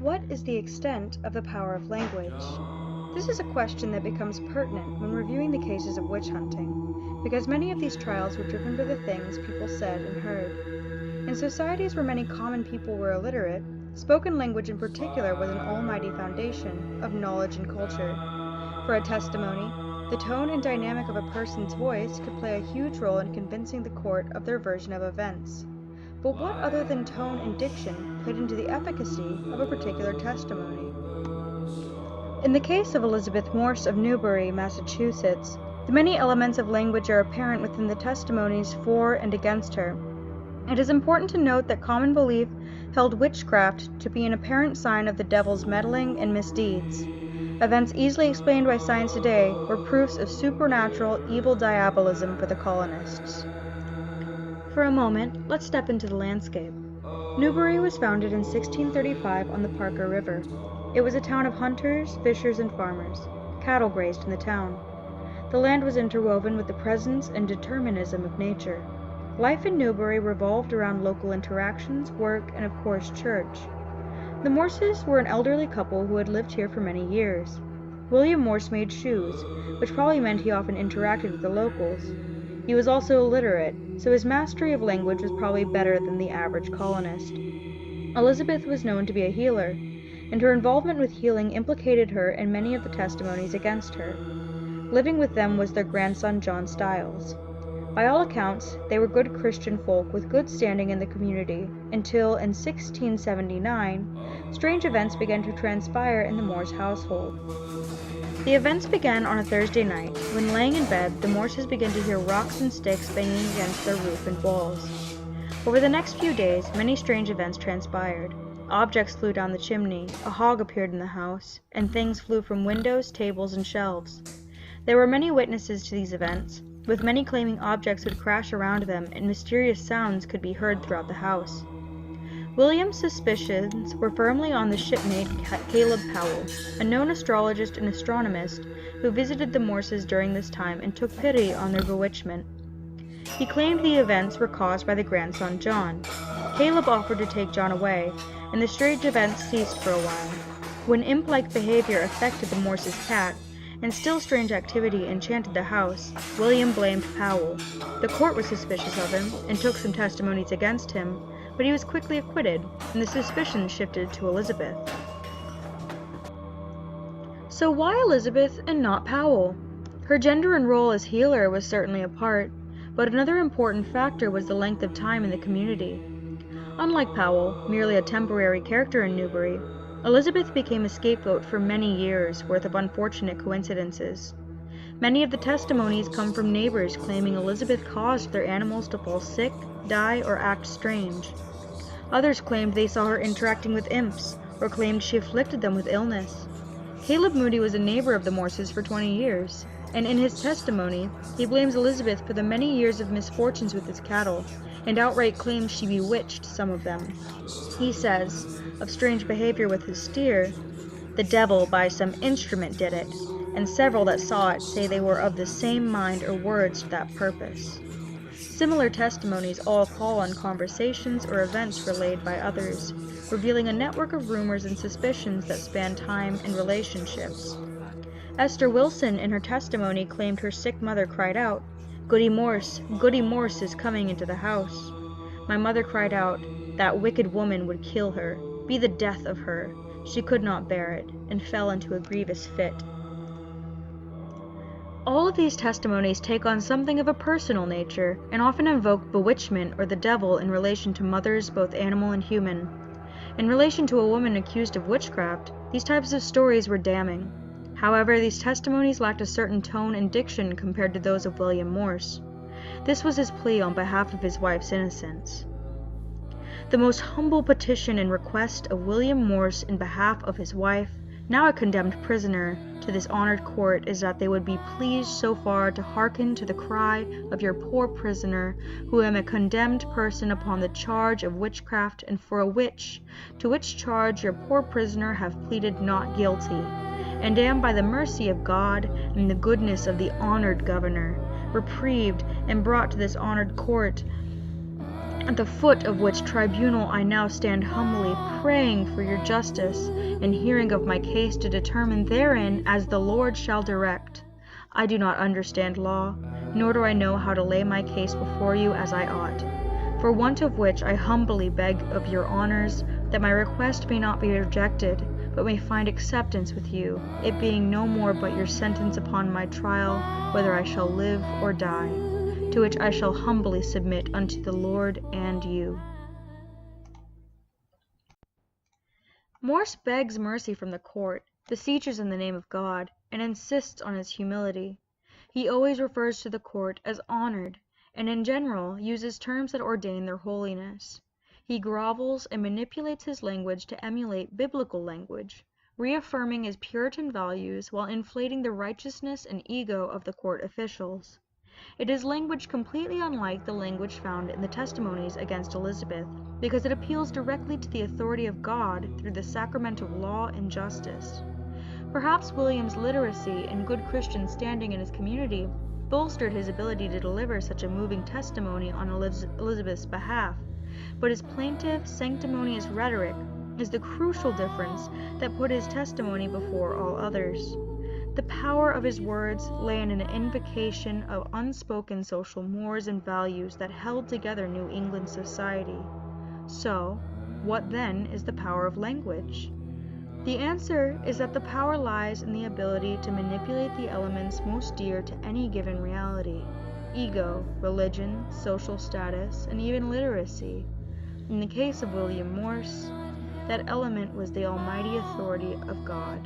What is the extent of the power of language? This is a question that becomes pertinent when reviewing the cases of witch hunting, because many of these trials were driven by the things people said and heard. In societies where many common people were illiterate, spoken language in particular was an almighty foundation of knowledge and culture. For a testimony, the tone and dynamic of a person's voice could play a huge role in convincing the court of their version of events. But what other than tone and diction played into the efficacy of a particular testimony? In the case of Elizabeth Morse of Newbury, Massachusetts, the many elements of language are apparent within the testimonies for and against her. It is important to note that common belief held witchcraft to be an apparent sign of the devil's meddling and misdeeds. Events easily explained by science today were proofs of supernatural evil diabolism for the colonists. For a moment, let's step into the landscape. Newbury was founded in 1635 on the Parker River. It was a town of hunters, fishers, and farmers. Cattle grazed in the town. The land was interwoven with the presence and determinism of nature. Life in Newbury revolved around local interactions, work, and of course church. The Morses were an elderly couple who had lived here for many years. William Morse made shoes, which probably meant he often interacted with the locals. He was also illiterate, so his mastery of language was probably better than the average colonist. Elizabeth was known to be a healer, and her involvement with healing implicated her in many of the testimonies against her. Living with them was their grandson John Stiles. By all accounts, they were good Christian folk with good standing in the community, until in 1679, strange events began to transpire in the Morse household. The events began on a Thursday night, when laying in bed, the Morses began to hear rocks and sticks banging against their roof and walls. Over the next few days, many strange events transpired. Objects flew down the chimney, a hog appeared in the house, and things flew from windows, tables, and shelves. There were many witnesses to these events, with many claiming objects would crash around them and mysterious sounds could be heard throughout the house. William's suspicions were firmly on the shipmate Caleb Powell, a known astrologist and astronomist who visited the Morses during this time and took pity on their bewitchment. He claimed the events were caused by the grandson John. Caleb offered to take John away, and the strange events ceased for a while. When imp-like behavior affected the Morses' cat, and still strange activity enchanted the house, William blamed Powell. The court was suspicious of him, and took some testimonies against him, but he was quickly acquitted, and the suspicion shifted to Elizabeth. So why Elizabeth and not Powell? Her gender and role as healer was certainly a part, but another important factor was the length of time in the community. Unlike Powell, merely a temporary character in Newbury, Elizabeth became a scapegoat for many years' worth of unfortunate coincidences. Many of the testimonies come from neighbors claiming Elizabeth caused their animals to fall sick, die, or act strange. Others claimed they saw her interacting with imps, or claimed she afflicted them with illness. Caleb Moody was a neighbor of the Morses for 20 years, and in his testimony, he blames Elizabeth for the many years of misfortunes with his cattle, and outright claims she bewitched some of them. He says, of strange behavior with his steer, "The devil by some instrument did it, and several that saw it say they were of the same mind or words to that purpose." Similar testimonies all call on conversations or events relayed by others, revealing a network of rumors and suspicions that span time and relationships. Esther Wilson in her testimony claimed her sick mother cried out, Goody Morse is coming into the house." My mother cried out, "That wicked woman would kill her, be the death of her." She could not bear it, and fell into a grievous fit. All of these testimonies take on something of a personal nature, and often invoke bewitchment or the devil in relation to mothers, both animal and human. In relation to a woman accused of witchcraft, these types of stories were damning. However, these testimonies lacked a certain tone and diction compared to those of William Morse. This was his plea on behalf of his wife's innocence. The most humble petition and request of William Morse in behalf of his wife, now a condemned prisoner, to this honored court is that they would be pleased so far to hearken to the cry of your poor prisoner, who am a condemned person upon the charge of witchcraft, and for a witch, to which charge your poor prisoner have pleaded not guilty, and am by the mercy of God and the goodness of the honored governor, reprieved and brought to this honored court, at the foot of which tribunal I now stand humbly, praying for your justice, and hearing of my case to determine therein as the Lord shall direct. I do not understand law, nor do I know how to lay my case before you as I ought. For want of which I humbly beg of your honors, that my request may not be rejected, but may find acceptance with you, it being no more but your sentence upon my trial, whether I shall live or die, to which I shall humbly submit unto the Lord and you. Morse begs mercy from the court, beseeches in the name of God, and insists on his humility. He always refers to the court as honored, and in general uses terms that ordain their holiness. He grovels and manipulates his language to emulate biblical language, reaffirming his Puritan values while inflating the righteousness and ego of the court officials. It is language completely unlike the language found in the testimonies against Elizabeth, because it appeals directly to the authority of God through the sacrament of law and justice. Perhaps William's literacy and good Christian standing in his community bolstered his ability to deliver such a moving testimony on Elizabeth's behalf, but his plaintive, sanctimonious rhetoric is the crucial difference that put his testimony before all others. The power of his words lay in an invocation of unspoken social mores and values that held together New England society. So, what then is the power of language? The answer is that the power lies in the ability to manipulate the elements most dear to any given reality: ego, religion, social status, and even literacy. In the case of William Morse, that element was the almighty authority of God.